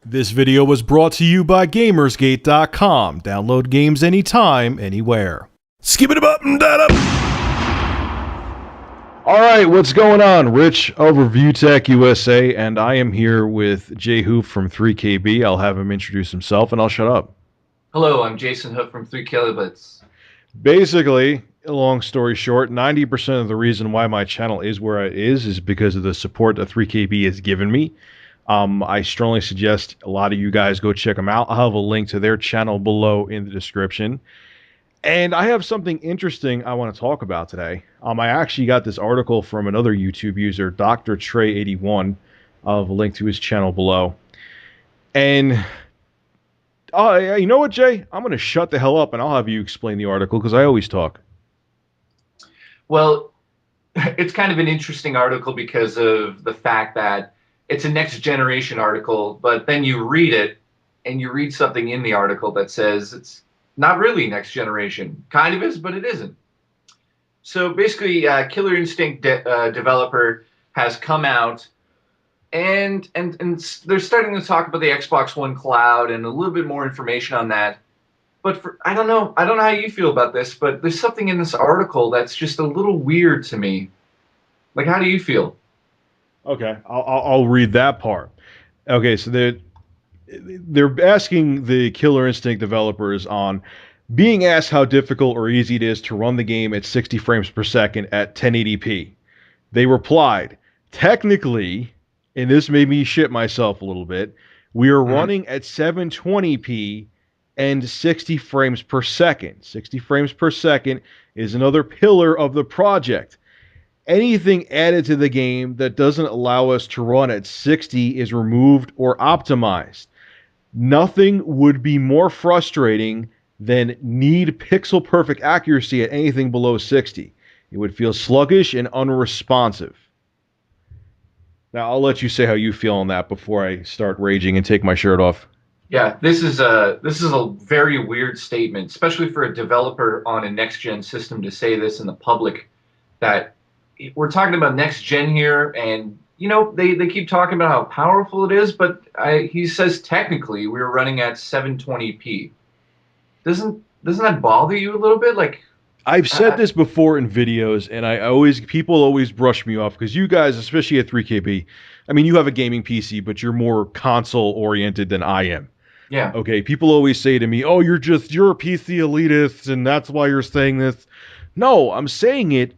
This video was brought to you by GamersGate.com. Download games anytime, anywhere. Skip it up and that up. All right, what's going on? Rich of Review Tech USA, and I am here with Jay Hoof from 3KB. I'll have him introduce himself, and I'll shut up. Hello, I'm Jason Hoof from 3Kilobits. Basically, long story short, 90% of the reason why my channel is where it is because of the support that 3KB has given me. I strongly suggest a lot of you guys go check them out. I'll have a link to their channel below in the description. And I have something interesting I want to talk about today. I actually got this article from another YouTube user, Dr. Trey81. I'll have a link to his channel below. And you know what, Jay? I'm going to shut the hell up and I'll have you explain the article because I always talk. Well, it's kind of an interesting article because of the fact that it's a next generation article, but then you read it and you read something in the article that says it's not really next generation. Kind of is, but it isn't. So basically, Killer Instinct developer has come out and they're starting to talk about the Xbox One Cloud and a little bit more information on that. But I don't know how you feel about this, but there's something in this article that's just a little weird to me. Like, how do you feel? Okay, I'll read that part. Okay, so they're asking the Killer Instinct developers on being asked how difficult or easy it is to run the game at 60 frames per second at 1080p. They replied, technically, and this made me shit myself a little bit, we are running at 720p and 60 frames per second. 60 frames per second is another pillar of the project. Anything added to the game that doesn't allow us to run at 60 is removed or optimized. Nothing would be more frustrating than need pixel perfect accuracy at anything below 60. It would feel sluggish and unresponsive. Now, I'll let you say how you feel on that before I start raging and take my shirt off. Yeah, this is a very weird statement, especially for a developer on a next-gen system to say this in the public, that we're talking about next gen here, and you know they keep talking about how powerful it is, but he says technically we're running at 720p. Doesn't that bother you a little bit? Like, I've said this before in videos, and people always brush me off because you guys, especially at 3KB, I mean, you have a gaming PC, but you're more console oriented than I am. Yeah. Okay. People always say to me, "Oh, you're a PC elitist, and that's why you're saying this." No, I'm saying it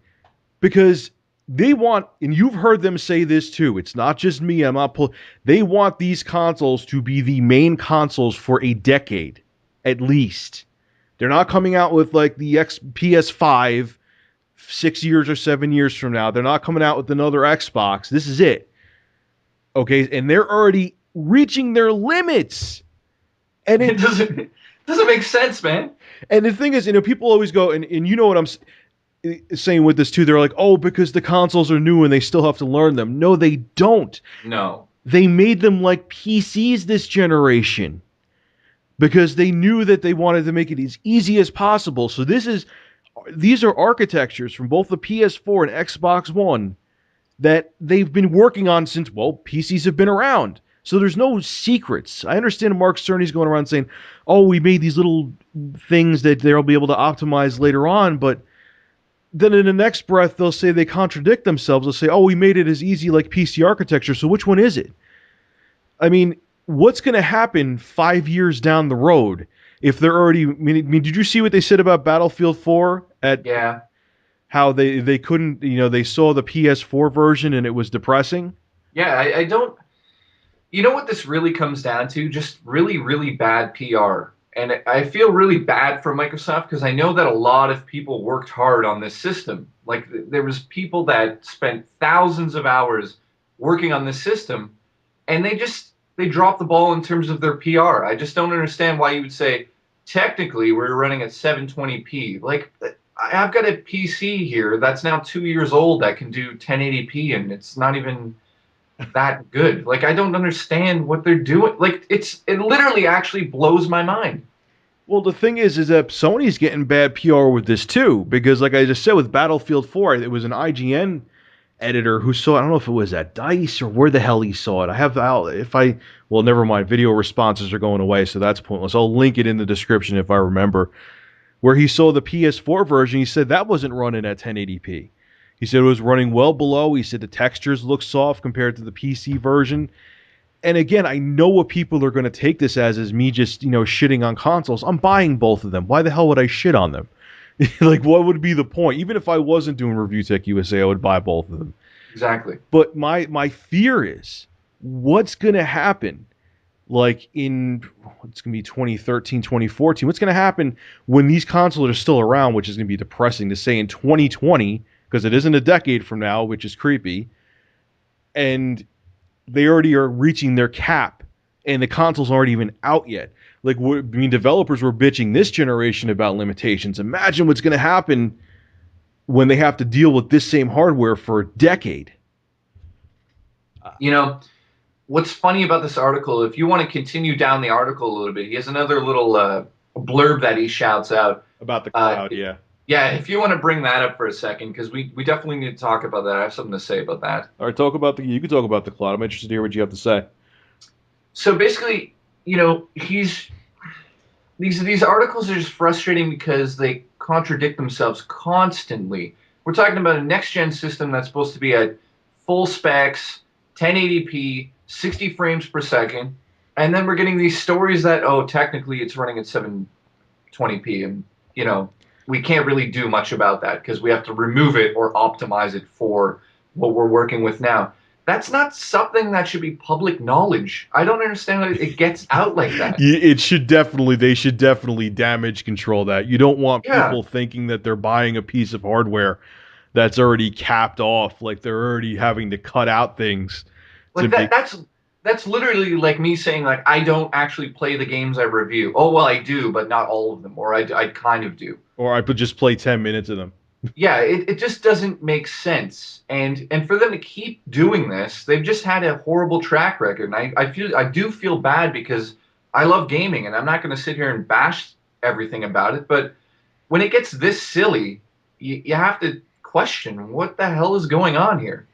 because they want, and you've heard them say this too, it's not just me, they want these consoles to be the main consoles for a decade, at least. They're not coming out with like the PS5 6 years or 7 years from now. They're not coming out with another Xbox. This is it. Okay, and they're already reaching their limits. And it doesn't make sense, man. And the thing is, people always go, and you know what I'm saying with this too, they're like, oh, because the consoles are new and they still have to learn them. No, they don't. No. They made them like PCs this generation because they knew that they wanted to make it as easy as possible. So these are architectures from both the PS4 and Xbox One that they've been working on since, well, PCs have been around. So there's no secrets. I understand Mark Cerny's going around saying, oh, we made these little things that they'll be able to optimize later on, but then in the next breath, they'll say they contradict themselves. They'll say, oh, we made it as easy like PC architecture, so which one is it? I mean, what's going to happen 5 years down the road if they're already... I mean, did you see what they said about Battlefield 4? Yeah. How they couldn't... they saw the PS4 version and it was depressing? Yeah, I don't... You know what this really comes down to? Just really, really bad PR. And I feel really bad for Microsoft because I know that a lot of people worked hard on this system. Like, there was people that spent thousands of hours working on this system, and they dropped the ball in terms of their PR. I just don't understand why you would say, technically, we're running at 720p. Like, I've got a PC here that's now 2 years old that can do 1080p, and it's not even that good. Like, I don't understand what they're doing. Like, it literally actually blows my mind. Well, the thing is that Sony's getting bad PR with this too, because like I just said with Battlefield 4, it was an IGN editor who saw it. I don't know if it was at Dice or where the hell he saw it. Well, never mind. Video responses are going away, so that's pointless. I'll link it in the description if I remember. Where he saw the PS4 version, he said that wasn't running at 1080p. He said it was running well below. He said the textures look soft compared to the PC version. And again, I know what people are going to take this as is me just, shitting on consoles. I'm buying both of them. Why the hell would I shit on them? Like, what would be the point? Even if I wasn't doing Review Tech USA, I would buy both of them. Exactly. But my fear is, what's going to happen? Like it's going to be 2013, 2014. What's going to happen when these consoles are still around, which is going to be depressing to say in 2020, because it isn't a decade from now, which is creepy. And they already are reaching their cap, and the consoles aren't even out yet. Like, developers were bitching this generation about limitations. Imagine what's going to happen when they have to deal with this same hardware for a decade. What's funny about this article, if you want to continue down the article a little bit, he has another little blurb that he shouts out. About the cloud, yeah. Yeah, if you want to bring that up for a second, because we definitely need to talk about that. I have something to say about that. All right, you can talk about the cloud. I'm interested to hear what you have to say. So basically, these articles are just frustrating because they contradict themselves constantly. We're talking about a next-gen system that's supposed to be at full specs, 1080p, 60 frames per second, and then we're getting these stories that, technically it's running at 720p, and, we can't really do much about that because we have to remove it or optimize it for what we're working with now. That's not something that should be public knowledge. I don't understand how it gets out like that. They should definitely damage control that. You don't want people thinking that they're buying a piece of hardware that's already capped off, like they're already having to cut out things. Like that's literally like me saying, like, I don't actually play the games I review. Oh, well, I do, but not all of them, or I kind of do. Or I could just play 10 minutes of them. Yeah, it just doesn't make sense. And for them to keep doing this, they've just had a horrible track record. And I do feel bad because I love gaming, and I'm not going to sit here and bash everything about it. But when it gets this silly, you have to question what the hell is going on here.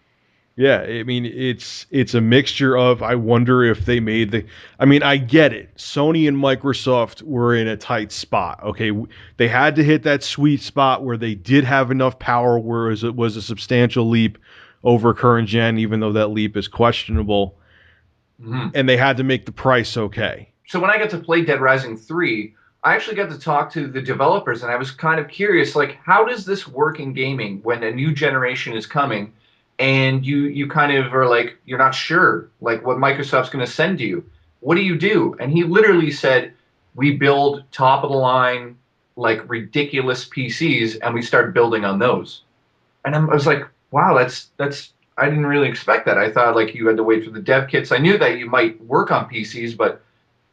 Yeah, I mean, it's a mixture of, I wonder if they made I get it. Sony and Microsoft were in a tight spot. Okay, they had to hit that sweet spot where they did have enough power, whereas it was a substantial leap over current gen, even though that leap is questionable. Mm-hmm. And they had to make the price okay. So when I got to play Dead Rising 3, I actually got to talk to the developers, and I was kind of curious, like, how does this work in gaming when a new generation is coming? And you kind of are like, you're not sure, like, what Microsoft's going to send you. What do you do? And he literally said, we build top-of-the-line, like, ridiculous PCs, and we start building on those. And I was like, wow, that's I didn't really expect that. I thought, like, you had to wait for the dev kits. I knew that you might work on PCs, but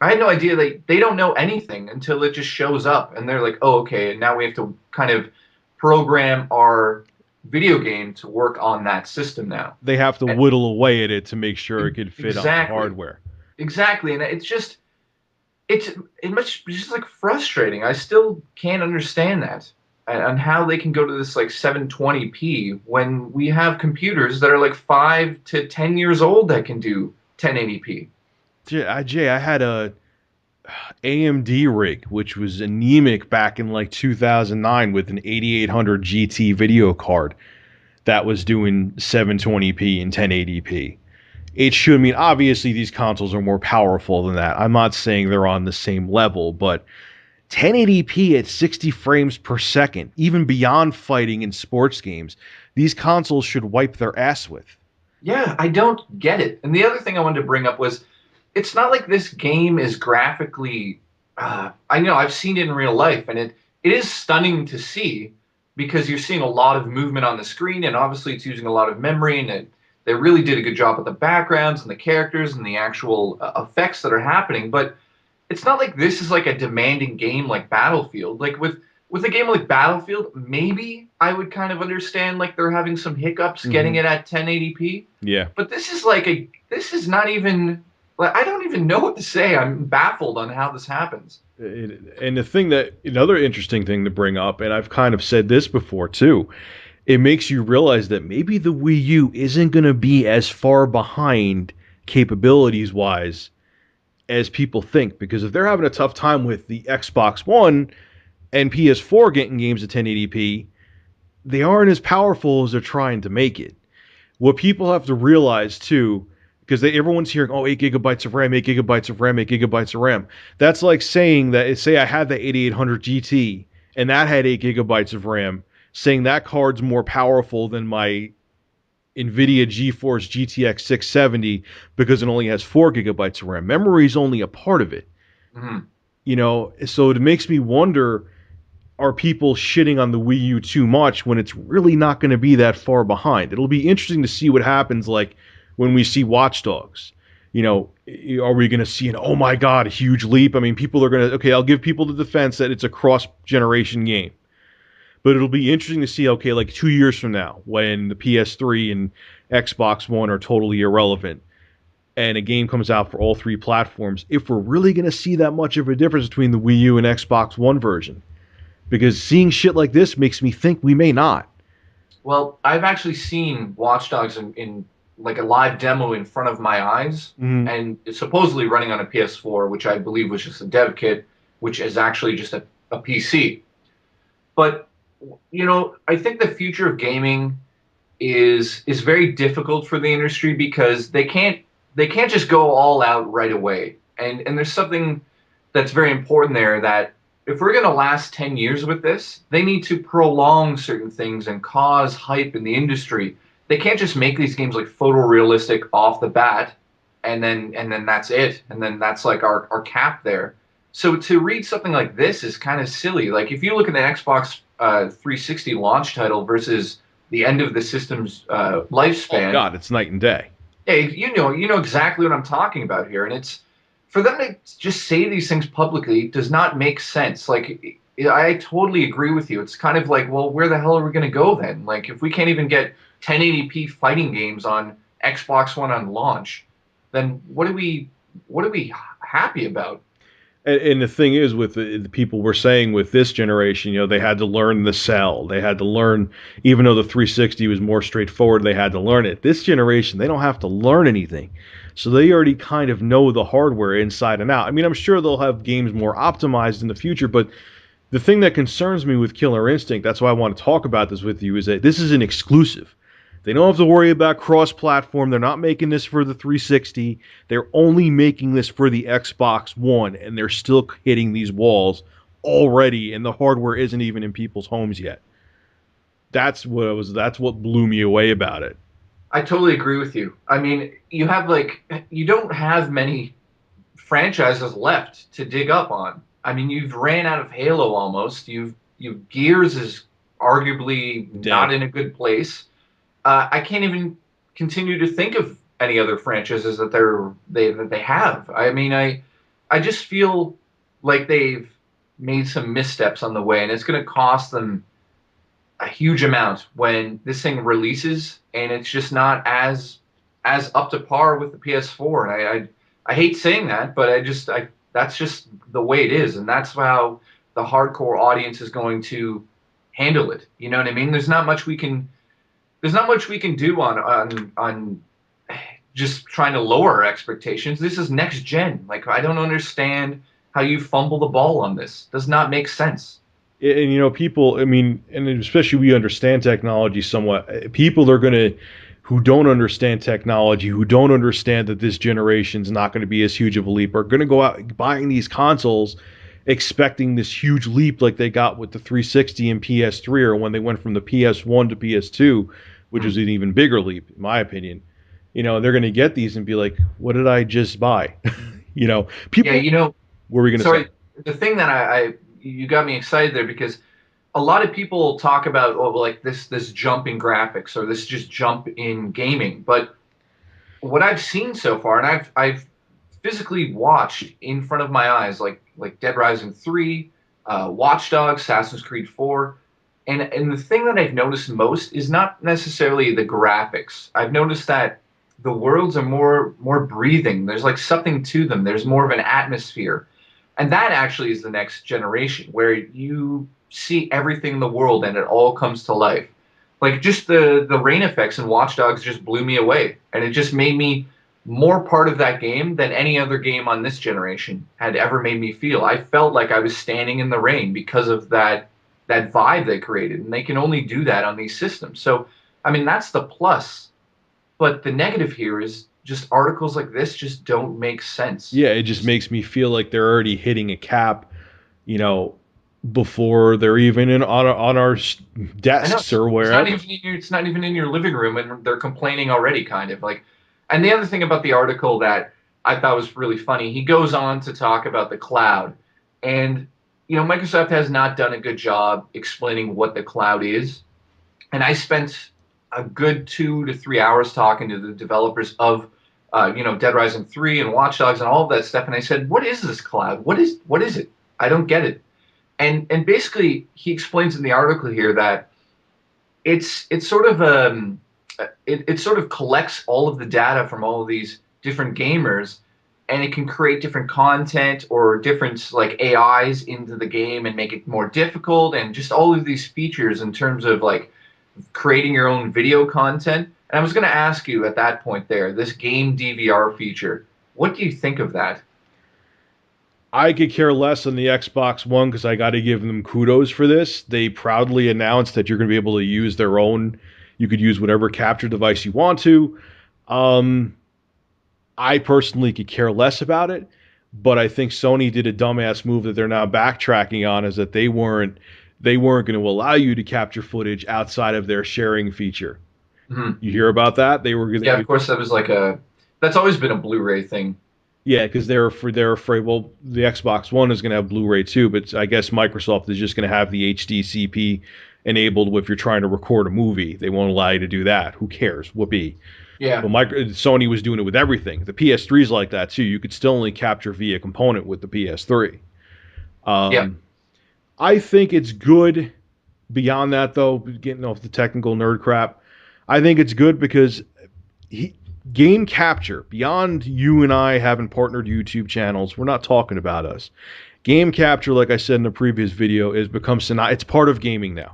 I had no idea they don't know anything until it just shows up. And they're like, oh, okay, and now we have to kind of program our video game to work on that system now. They have to whittle away at it to make sure it could fit on the hardware. Exactly, and it's just like frustrating. I still can't understand that, and how they can go to this like 720p when we have computers that are like 5 to 10 years old that can do 1080p. Jay, I had a AMD rig, which was anemic back in like 2009 with an 8800 GT video card that was doing 720p and 1080p. Obviously these consoles are more powerful than that. I'm not saying they're on the same level, but 1080p at 60 frames per second, even beyond fighting in sports games, these consoles should wipe their ass with. Yeah, I don't get it. And the other thing I wanted to bring up was, it's not like this game is graphically, I know, I've seen it in real life, and it is stunning to see because you're seeing a lot of movement on the screen, and obviously it's using a lot of memory, and they really did a good job with the backgrounds and the characters and the actual effects that are happening. But it's not like this is like a demanding game like Battlefield. Like with a game like Battlefield, maybe I would kind of understand like they're having some hiccups getting it at 1080p. Yeah. But this is not even... Like, I don't even know what to say. I'm baffled on how this happens. And another interesting thing to bring up, and I've kind of said this before too, it makes you realize that maybe the Wii U isn't going to be as far behind capabilities wise as people think. Because if they're having a tough time with the Xbox One and PS4 getting games at 1080p, they aren't as powerful as they're trying to make it. What people have to realize too, because everyone's hearing, oh, 8 gigabytes of RAM, 8 gigabytes of RAM, 8 gigabytes of RAM. That's like saying that, say I had the 8800 GT and that had 8 gigabytes of RAM, saying that card's more powerful than my NVIDIA GeForce GTX 670 because it only has 4 gigabytes of RAM. Memory is only a part of it. Mhm. So it makes me wonder, are people shitting on the Wii U too much when it's really not going to be that far behind? It'll be interesting to see what happens, like when we see Watch Dogs. Are we going to see an, oh my god, huge leap? I mean, people are going to, okay, I'll give people the defense that it's a cross generation game. But it'll be interesting to see, okay, like 2 years from now, when the PS3 and Xbox One are totally irrelevant, and a game comes out for all three platforms, if we're really going to see that much of a difference between the Wii U and Xbox One version. Because seeing shit like this makes me think we may not. Well, I've actually seen Watch Dogs in like a live demo in front of my eyes, Mm-hmm. and it's supposedly running on a PS4, which I believe was just a dev kit, which is actually just a PC. But I think the future of gaming is very difficult for the industry because they can't just go all out right away. And there's something that's very important there, that if we're going to last 10 years with this, they need to prolong certain things and cause hype in the industry. They can't just make these games like photorealistic off the bat and then that's it. And then that's like our cap there. So to read something like this is kind of silly. Like if you look at the Xbox 360 launch title versus the end of the system's Oh lifespan, god, it's night and day. yeah, you know exactly what I'm talking about here, and it's for them to just say these things publicly does not make sense. Like, I totally agree with you. It's kind of like, well, where the hell are we going to go then? Like, if we can't even get 1080p fighting games on Xbox One on launch, then what are we happy about? And the thing is, with the people were saying with this generation, they had to learn the cell. They had to learn, even though the 360 was more straightforward, they had to learn it. This generation, they don't have to learn anything. So they already kind of know the hardware inside and out. I mean, I'm sure they'll have games more optimized in the future, but the thing that concerns me with Killer Instinct, that's why I want to talk about this with you, is that this is an exclusive. They don't have to worry about cross-platform. They're not making this for the 360. They're only making this for the Xbox One, and they're still hitting these walls already, and the hardware isn't even in people's homes yet. That's what blew me away about it. I totally agree with you. I mean, you don't have many franchises left to dig up on. I mean, you've ran out of Halo almost. You've Gears is arguably Dead. not in a good place. I can't even continue to think of any other franchises that they have. I mean, I just feel like they've made some missteps on the way, and it's going to cost them a huge amount when this thing releases, and it's just not as up to par with the PS4. And I hate saying that, but I that's just the way it is, and that's how the hardcore audience is going to handle it. You know what I mean? There's not much we can do on just trying to lower our expectations. This is next gen. Like, I don't understand how you fumble the ball on this. Does not make sense. And people, I mean, and especially we understand technology somewhat. People are going to, who don't understand technology, who don't understand that this generation's not going to be as huge of a leap, are going to go out buying these consoles expecting this huge leap like they got with the 360 and PS3, or when they went from the PS1 to PS2, which was an even bigger leap, in my opinion. They're going to get these and be like, what did I just buy? Yeah, People, what were we going to say? sorry. The thing that you got me excited there because a lot of people talk about, oh, like this jump in graphics or this just jump in gaming, but what I've seen so far, and I've physically watched in front of my eyes, like Dead Rising 3, Watch Dogs, Assassin's Creed 4, and the thing that I've noticed most is not necessarily the graphics. I've noticed that the worlds are more breathing. There's like something to them. There's more of an atmosphere, and that actually is the next generation where you see everything in the world and it all comes to life. Like just the rain effects in Watch Dogs just blew me away, and it just made me more part of that game than any other game on this generation had ever made me feel. I felt like I was standing in the rain because of that vibe they created, and they can only do that on these systems. So, I mean, that's the plus. But the negative here is just articles like this just don't make sense. Yeah, it just makes me feel like they're already hitting a cap, you know, before they're even on our I know desks or wherever. it's not even in your living room, and they're complaining already, kind of like. And the other thing about the article that I thought was really funny, he goes on to talk about the cloud, and Microsoft has not done a good job explaining what the cloud is. And I spent a good 2 to 3 hours talking to the developers of, Dead Rising 3 and Watch Dogs and all of that stuff, and I said, "What is this cloud? What is it? I don't get it." And basically he explains in the article here that it's sort of it sort of collects all of the data from all of these different gamers, and it can create different content or different like AIs into the game and make it more difficult, and just all of these features in terms of like creating your own video content. And I was going to ask you at that point there, this game DVR feature, what do you think of that? I could care less on the Xbox One because I got to give them kudos for this. They proudly announced that you're going to be able to use their own. You could use whatever capture device you want to. Um, I personally could care less about it, but I think Sony did a dumbass move that they're now backtracking on, is that they weren't going to allow you to capture footage outside of their sharing feature. Mhm. You hear about that? They were going Yeah, to. of course, that's always been a Blu-ray thing. Yeah, because they're afraid. Well, the Xbox One is going to have Blu-ray too, but I guess Microsoft is just going to have the HDCP enabled if you're trying to record a movie. They won't allow you to do that. Who cares? Whoopee. Yeah, But Sony was doing it with everything. The PS3 is like that too. You could still only capture via component with the PS3. yeah. Um, I think it's good. Beyond that, though, getting off the technical nerd crap, I think it's good because he, game capture, beyond you and I having partnered YouTube channels, we're not talking about us. Game capture, like I said in the previous video, is become it's part of gaming now.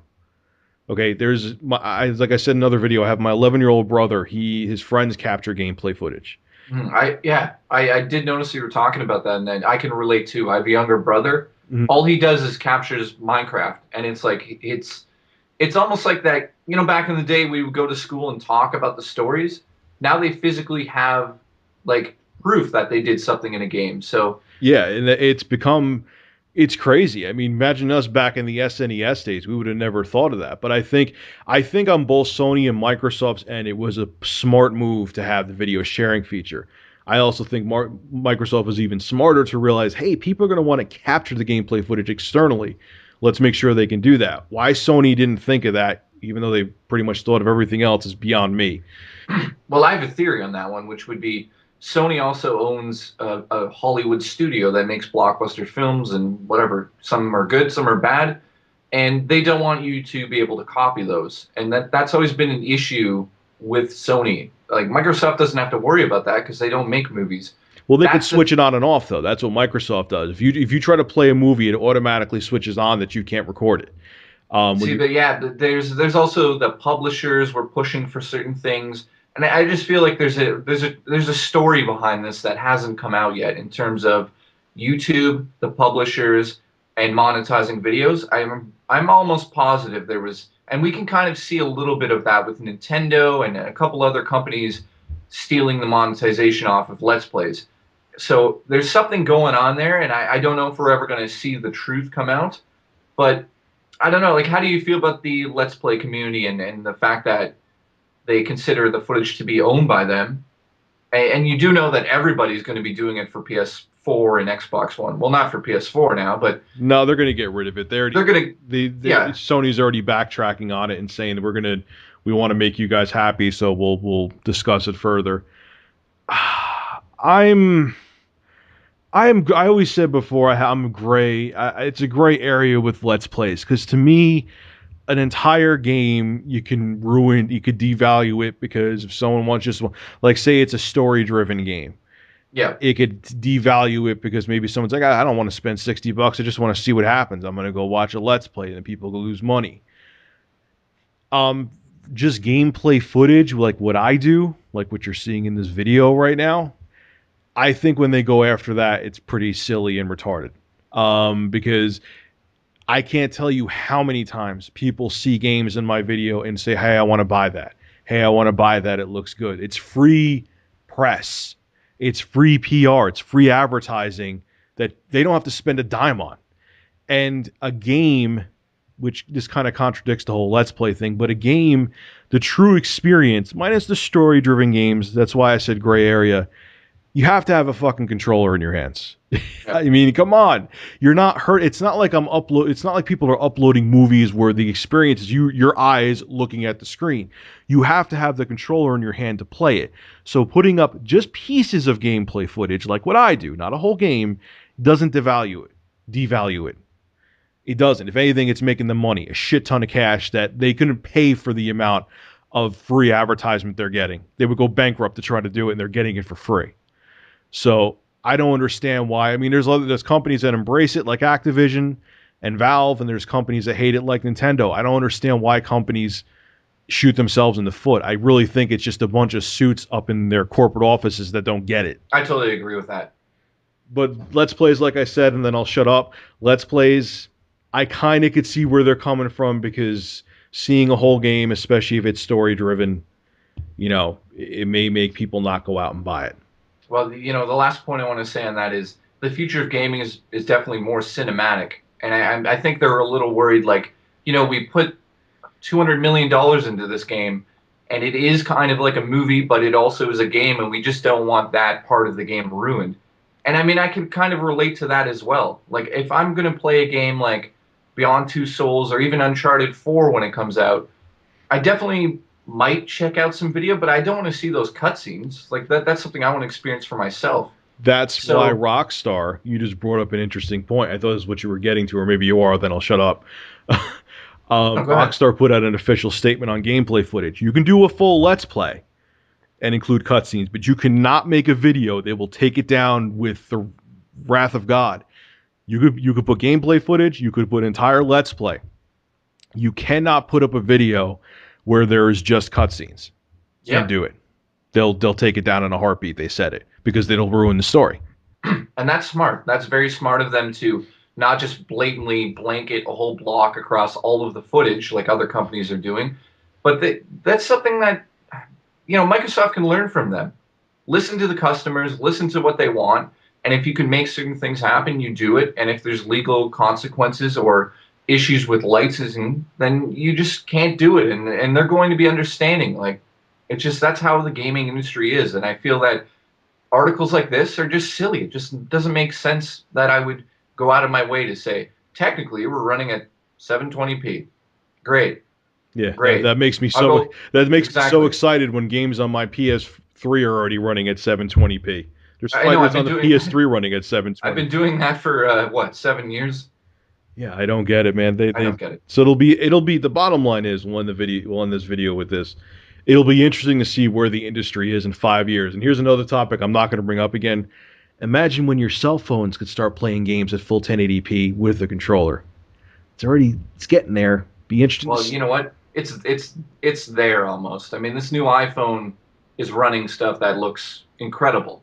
Okay, like I said in another video, I have my 11-year-old brother. His friends capture gameplay footage. I did notice you were talking about that, and then I can relate too. I have a younger brother. Mhm. All he does is captures Minecraft, and it's like it's almost like that. Back in the day, we would go to school and talk about the stories. Now they physically have like proof that they did something in a game. So Yeah, and it's crazy. I mean, imagine us back in the SNES days. We would have never thought of that. But I think on both Sony and Microsoft's end, it was a smart move to have the video sharing feature. I also think Microsoft was even smarter to realize, hey, people are going to want to capture the gameplay footage externally. Let's make sure they can do that. Why Sony didn't think of that, even though they pretty much thought of everything else, is beyond me. well, I have a theory on that one, which would be Sony also owns a Hollywood studio that makes blockbuster films and whatever. Some are good, some are bad, and they don't want you to be able to copy those. And that's always been an issue with Sony. Like Microsoft doesn't have to worry about that because they don't make movies. Well, they could That's the switch it on and off though. That's what Microsoft does. If you try to play a movie, it automatically switches on that you can't record it. When See, you but yeah, there's also the publishers were pushing for certain things, and I just feel like there's a story behind this that hasn't come out yet in terms of YouTube, the publishers, and monetizing videos. I'm almost positive there was, and we can kind of see a little bit of that with Nintendo and a couple other companies stealing the monetization off of Let's Plays. So there's something going on there, and I don't know if we're ever going to see the truth come out, but I don't know. Like, how do you feel about the Let's Play community and the fact that they consider the footage to be owned by them? And you do know that everybody's going to be doing it for PS4 and Xbox One. Well, not for PS4 now, but No, they're going to get rid of it. they're going to, yeah. Sony's already backtracking on it and saying we want to make you guys happy, so we'll discuss it further. I always said before I'm gray. It's a gray area with Let's Plays because to me, an entire game you can ruin, you could devalue it because if someone wants just like say it's a story-driven game, Yeah. it could devalue it because maybe someone's like, I don't want to spend $60. I just want to see what happens. I'm going to go watch a Let's Play and people lose money. Um, just gameplay footage, like what I do, like what you're seeing in this video right now, I think when they go after that, it's pretty silly and retarded. Because I can't tell you how many times people see games in my video and say, "Hey, I want to buy that. Hey, I want to buy that. It looks good." It's free press. It's free PR. It's free advertising that they don't have to spend a dime on. And a game, which this kind of contradicts the whole Let's Play thing, but a game, the true experience, minus the story-driven games, that's why I said gray area, you have to have a fucking controller in your hands. Yep. I mean, come on. You're not hurt. It's not like it's not like people are uploading movies where the experience is your eyes looking at the screen. You have to have the controller in your hand to play it. So putting up just pieces of gameplay footage like what I do, not a whole game, doesn't devalue it. Devalue it. It doesn't. If anything, it's making them money, a shit ton of cash that they couldn't pay for the amount of free advertisement they're getting. They would go bankrupt to try to do it, and they're getting it for free. So I don't understand why. I mean, there's companies that embrace it like Activision and Valve, and there's companies that hate it like Nintendo. I don't understand why companies shoot themselves in the foot. I really think it's just a bunch of suits up in their corporate offices that don't get it. I totally agree with that. But Let's Plays, like I said, and then I'll shut up. Let's Plays, I kind of could see where they're coming from because seeing a whole game, especially if it's story driven, it may make people not go out and buy it. Well, the last point I want to say on that is the future of gaming is definitely more cinematic. And I think they're a little worried, like, we put $200 million into this game, and it is kind of like a movie, but it also is a game, and we just don't want that part of the game ruined. And I mean, I can kind of relate to that as well. Like, if I'm going to play a game like Beyond Two Souls or even Uncharted 4 when it comes out, I definitely might check out some video, but I don't want to see those cutscenes. Like, that's something I want to experience for myself. That's why Rockstar, you just brought up an interesting point. I thought this is what you were getting to, or maybe you are, then I'll shut up. Rockstar put out an official statement on gameplay footage. You can do a full Let's Play and include cutscenes, but you cannot make a video. They will take it down with the wrath of God. You could put gameplay footage. You could put entire Let's Play. You cannot put up a video where there is just cutscenes. Can't do it. They'll take it down in a heartbeat. They said it because it'll ruin the story. And that's smart. That's very smart of them to not just blatantly blanket a whole block across all of the footage like other companies are doing, but that's something that Microsoft can learn from them. Listen to the customers, listen to what they want, and if you can make certain things happen, you do it. And if there's legal consequences or issues with licensing, then you just can't do it. And they're going to be understanding. Like, it's just that's how the gaming industry is. And I feel that articles like this are just silly. It just doesn't make sense that I would go out of my way to say, technically, we're running at 720p. Great. Yeah, great. That makes me so me so excited when games on my PS3 are already running at 720p. There's fighters on the PS3 running at 720. I've been doing that for 7 years. Yeah, I don't get it, man. I don't get it. So it'll be the bottom line is we'll end this video with this. It'll be interesting to see where the industry is in 5 years. And here's another topic I'm not going to bring up again. Imagine when your cell phones could start playing games at full 1080p with a controller. It's getting there. Be interesting. Well, you know what? It's there almost. I mean, this new iPhone is running stuff that looks incredible.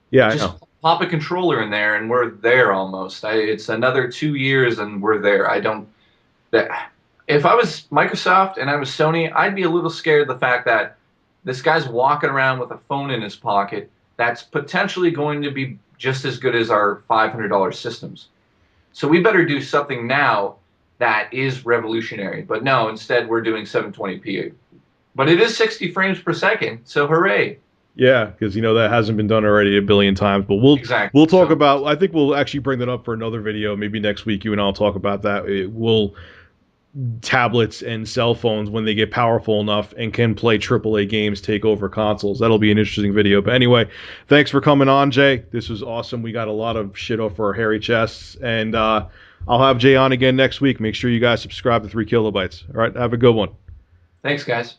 Yeah, just I know. Pop a controller in there and we're there almost. It's another 2 years and we're there. If I was Microsoft and I was Sony, I'd be a little scared of the fact that this guy's walking around with a phone in his pocket that's potentially going to be just as good as our $500 systems. So we better do something now that is revolutionary. But no, instead we're doing 720p. But it is 60 frames per second, so hooray. Yeah, because that hasn't been done already a billion times. But we'll talk about. I think we'll actually bring that up for another video. Maybe next week you and I'll talk about that. Tablets and cell phones, when they get powerful enough and can play AAA games, take over consoles. That'll be an interesting video. But anyway, thanks for coming on, Jay. This was awesome. We got a lot of shit off our hairy chests, and I'll have Jay on again next week. Make sure you guys subscribe to 3 Kilobytes. All right, have a good one. Thanks, guys.